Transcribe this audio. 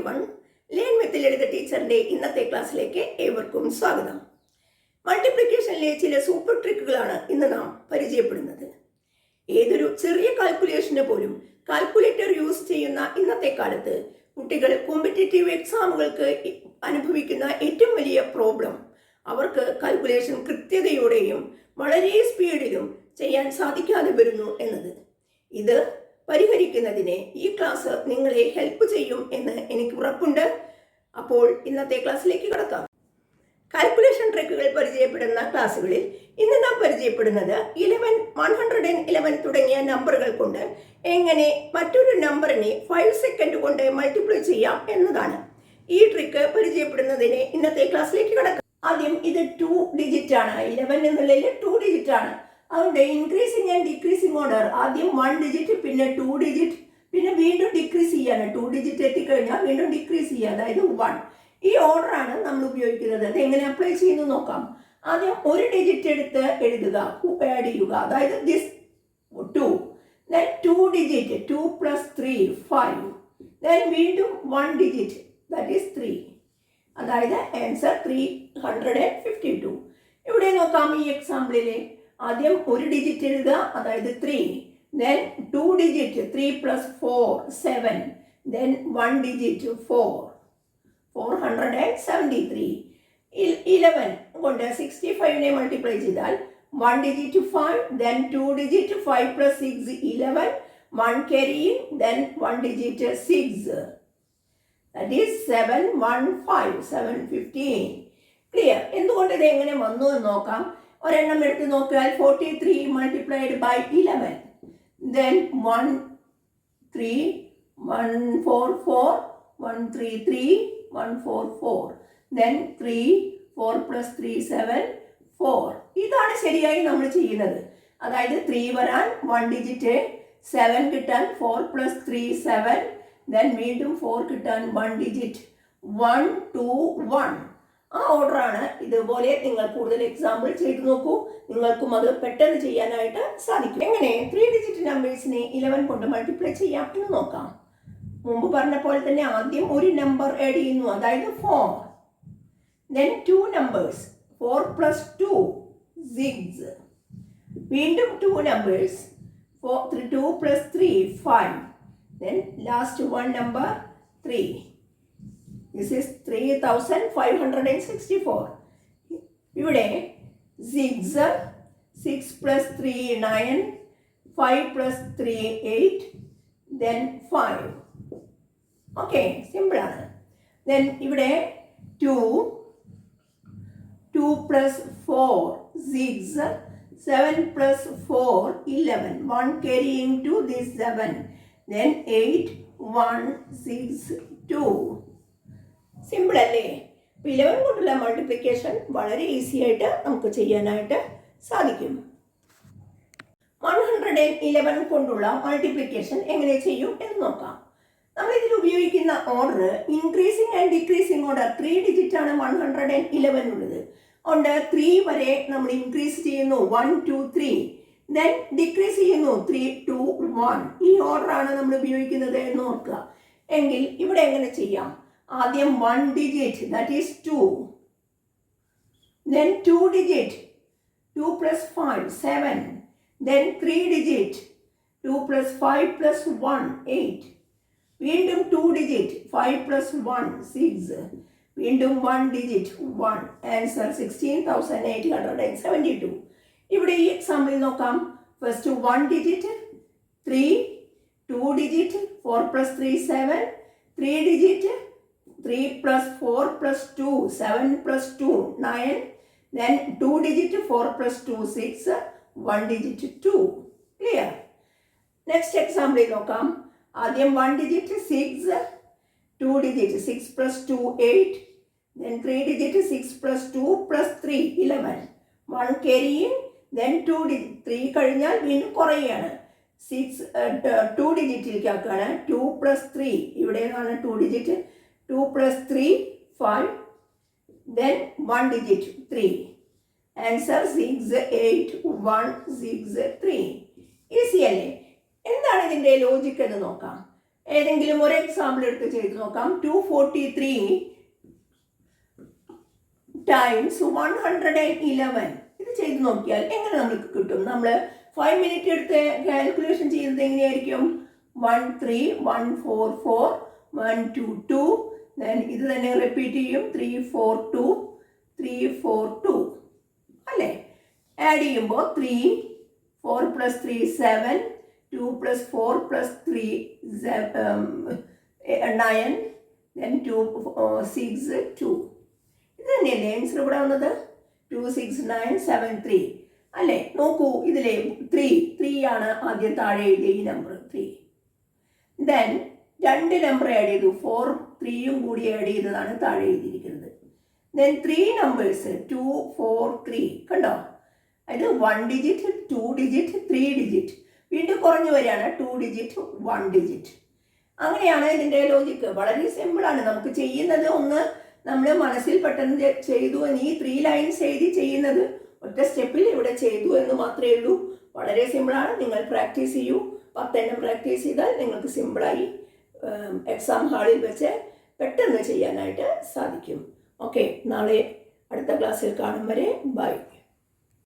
Everyone, learn with ലളിത ടീച്ചറിന്റെ ഇന്നത്തെ ക്ലാസ്സിലേക്ക് ഏവർക്കും സ്വാഗതം. മൾട്ടിപ്ലിക്കേഷനിലെ ചില സൂപ്പർ ട്രിക്കുകളാണ് ഇന്ന് നാം പരിചയപ്പെടുന്നത്. ഏതൊരു ചെറിയ കാൽക്കുലേഷന് പോലും കാൽക്കുലേറ്റർ യൂസ് ചെയ്യുന്ന ഇന്നത്തെ കാലത്ത് കുട്ടികൾ കോമ്പറ്റേറ്റീവ് എക്സാമുകൾക്ക് അനുഭവിക്കുന്ന ഏറ്റവും വലിയ പ്രോബ്ലം അവർക്ക് കാൽക്കുലേഷൻ കൃത്യതയോടെയും വളരെ സ്പീഡിലും ചെയ്യാൻ സാധിക്കാതെ വരുന്നു എന്നത്. ഇത് പരിഹരിക്കുന്നതിന് ഈ ക്ലാസ് നിങ്ങളെ ഹെൽപ്പ് ചെയ്യും എന്ന് എനിക്ക് ഉറപ്പുണ്ട്. അപ്പോൾ ഇന്നത്തെ ക്ലാസ്സിലേക്ക് കടക്കാം. കാൽക്കുലേഷൻ ട്രിക്കുകൾ പരിചയപ്പെടുന്ന ക്ലാസ്സുകളിൽ ഇന്ന് നാം പരിചയപ്പെടുന്നത് 11, 111 തുടങ്ങിയ നമ്പറുകൾ കൊണ്ട് എങ്ങനെ മറ്റൊരു നമ്പറിനെ 5 സെക്കൻഡ് കൊണ്ട് മൾട്ടിപ്ലൈ ചെയ്യാം എന്നതാണ്. ഈ ട്രിക്ക് പരിചയപ്പെടുന്നതിന് ഇന്നത്തെ ക്ലാസ്സിലേക്ക് കടക്കാം. ആദ്യം ഇത് 2 ഡിജിറ്റ് ആണ്. 11 എന്നുള്ളതിൽ 2 ഡിജിറ്റ് ആണ്. അതുകൊണ്ട് ഇൻക്രീസിങ് ആൻഡ് ഡിക്രീസിങ് ഓർഡർ ആദ്യം 1 ഡിജിറ്റ്, പിന്നെ 2 ഡിജിറ്റ്, പിന്നെ വീണ്ടും ഡിക്രീസ് ചെയ്യാണ്. 2 ഡിജിറ്റ് എത്തിക്കഴിഞ്ഞാൽ വീണ്ടും ഡിക്രീസ് ചെയ്യുക, അതായത് 1. ഈ ഓർഡറാണ് നമ്മൾ ഉപയോഗിക്കുന്നത്. അത് എങ്ങനെ അപ്ലൈ ചെയ്യുന്നു നോക്കാം. ആദ്യം 1 ഡിജിറ്റ് എടുത്ത് എഴുതുക, ആഡ് ചെയ്യുക, അതായത് ദിസ് 2. then 2 digit, 2 + 3 5. then വീണ്ടും 1 ഡിജിറ്റ്, ദാറ്റ് ഈസ് 3. അതായത് ആൻസർ 352. ഇവിടെ നോക്കാം. ഈ എക്സാമ്പിളിൽ ആദ്യം 1 ഡിജിറ്റ് എഴുതുക, അതായത് 3. then 2 digit, 3 + 4 7. then 1 digit 4, 473. 11 കൊണ്ട് 65നെ മൾട്ടിപ്ലൈ ചെയ്താൽ 1 digit 5, then 2 digit 5 + 6 11, 1 carrying, then 1 digit 6, that is 715, 715. Clear? എന്തുകൊണ്ട് ഇത് എങ്ങനെ വന്നു എന്ന് നോക്കാം. ഒരെണ്ണം എടുത്ത് നോക്കിയാൽ 43 multiplied by 11, then 1 3 144, 133 144, then 3 4 + 3 7 4. ഇതാണ് ശരിയായി നമ്മൾ ചെയ്യുന്നത്. അതായത് 3 വരാൻ 1 ഡിജിറ്റ്, 7 കിട്ടാൻ 4 + 3 7, then വീണ്ടും 4 കിട്ടാൻ 1 ഡിജിറ്റ്, 1 2 1. ആ ഓർഡറാണ്. ഇതുപോലെ നിങ്ങൾ കൂടുതൽ എക്സാമ്പിൾ ചെയ്ത് നോക്കൂ. നിങ്ങൾക്കും അത് പെട്ടെന്ന് ചെയ്യാനായിട്ട് സാധിക്കും. എങ്ങനെ 3 ഡിജിറ്റ് നമ്പേഴ്സിനെ 11 കൊണ്ട് മൾട്ടിപ്ലൈ ചെയ്യാം എന്ന് നോക്കാം. മുമ്പ് പറഞ്ഞ പോലെ തന്നെ ആദ്യം ഒരു നമ്പർ ആഡ് ചെയ്യുന്നു, അതായത് 4. then 2 numbers, 4 + 2 6. വീണ്ടും 2 numbers, 2 + 3 5. then last one number 3. This is 3564. ഇവിടെ 6 + 3 9, 5 + 3 8, then 5. ഓക്കെ, സിമ്പിൾ ആണ്. then ഇവിടെ 2 + 4 6, 7 + 4 11, 1 carrying to this 7, then 8 1 6 2. Simple അല്ലേ? 11 കൊണ്ടുള്ള മൾട്ടിപ്ലിക്കേഷൻ വളരെ ഈസി ആയിട്ട് നമുക്ക് ചെയ്യാനായിട്ട് സാധിക്കും. 111 കൊണ്ടുള്ള മൾട്ടിപ്ലിക്കേഷൻ എങ്ങനെ ചെയ്യും എന്ന് നോക്കാം. നമ്മൾ ഇതിൽ ഉപയോഗിക്കുന്ന order increasing and decreasing order. 3 digit ആണ് 111 ഉള്ളത്. അതുകൊണ്ട് 3 വരെ നമ്മൾ ഇൻക്രീസ് ചെയ്യുന്നു, 1 2 3. then ഡിക്രീസ് ചെയ്യുന്നു, 3 2 1. ഈ ഓർഡറാണ് നമ്മൾ ഉപയോഗിക്കുന്നത് എന്ന് ഓർക്കുക. എങ്കിൽ ഇവിടെ എങ്ങനെ ചെയ്യാം? ആദ്യം 1 digit, that is 2. then 2 digit, 2 + 5 7. then 3 digit, 2 + 5 + 1 8. വീണ്ടും 2 ഡിജിറ്റ്, 5 + 1 6. വീണ്ടും 1 ഡിജിറ്റ് 1. ആൻസർ 16,872. ഇവിടെ ഈ എക്സാമ്പിൾ നോക്കാം. First 1 digit 3, 2 digit 4 + 3 7, 3 digit 3 + 4 + 2 7 + 2 9, then 2 digit 4 + 2 6, 1 digit 2. Clear? Next example നോക്കാം. ആദ്യം 1 digit 6, 2 digit 6 + 2 8, then 3 digit 6 + 2 + 3 11, 1 carrying, then 2 digit 3 കഴിഞ്ഞാൽ വീണ്ടും കുറയുകയാണ്. 2 ഡിജിറ്റിലേക്ക് ആക്കുകയാണ്. 2 + 3, ഇവിടെ നിന്നാണ് 2 digit, 2 + 3 5, then 1 digit 3. Answer 68163. Easy അല്ലേ? എന്താണ് ഇതിൻ്റെ ലോജിക്ക് എന്ന് നോക്കാം. ഏതെങ്കിലും ഒരു എക്സാമ്പിൾ എടുത്ത് ചെയ്ത് നോക്കാം. 243 ടൈംസ് 111. ഇത് ചെയ്ത് നോക്കിയാൽ എങ്ങനെ നമുക്ക് കിട്ടും? നമ്മൾ 5 മിനിറ്റ് എടുത്ത് കാൽക്കുലേഷൻ ചെയ്യുന്നത് എങ്ങനെയായിരിക്കും? 13144 122. ഇത് തന്നെ റിപ്പീറ്റ് ചെയ്യും. 342 342 അല്ലേ? ആഡ് ചെയ്യുമ്പോൾ 3 4 + 3 7 2 + 4 + 3 9 2 6 2. ഇത് തന്നെയല്ലേ ആൻസർ ഇവിടെ വന്നത്? 26973 അല്ലേ? നോക്കൂ, ഇതിലെ 3 ആണ് ആദ്യം താഴെ എഴുതിയ ഈ നമ്പർ 3. ദെൻ 2 നമ്പർ ആഡ് ചെയ്തു, 4 3യും കൂടി ആഡ് ചെയ്തതാണ് താഴെ എഴുതിയിരിക്കുന്നത്. ദെൻ 3 നമ്പേഴ്സ് 2 4 3 കണ്ടോ? അത് 1 ഡിജിറ്റ് 2 ഡിജിറ്റ് 3 ഡിജിറ്റ് വീണ്ടും കുറഞ്ഞു വരികയാണ്. 2 ഡിജിറ്റ് 1 ഡിജിറ്റ്. അങ്ങനെയാണ് ഇതിൻ്റെ ലോജിക്ക്. വളരെ സിമ്പിളാണ്. നമുക്ക് ചെയ്യുന്നത് ഒന്ന് നമ്മൾ മനസ്സിൽ പെട്ടെന്ന് ചെയ്തു എന്ന് ഈ 3 ലൈൻസ് എഴുതി ചെയ്യുന്നത് ഒറ്റ സ്റ്റെപ്പിൽ ഇവിടെ ചെയ്തു എന്ന് മാത്രമേ ഉള്ളൂ. വളരെ സിമ്പിളാണ്. നിങ്ങൾ പ്രാക്ടീസ് ചെയ്യൂ. 10 എണ്ണം പ്രാക്ടീസ് ചെയ്താൽ നിങ്ങൾക്ക് സിമ്പിളായി എക്സാം ഹാളിൽ വെച്ച് പെട്ടെന്ന് ചെയ്യാനായിട്ട് സാധിക്കും. ഓക്കെ, നാളെ അടുത്ത ക്ലാസ്സിൽ കാണും വരെ ബൈ.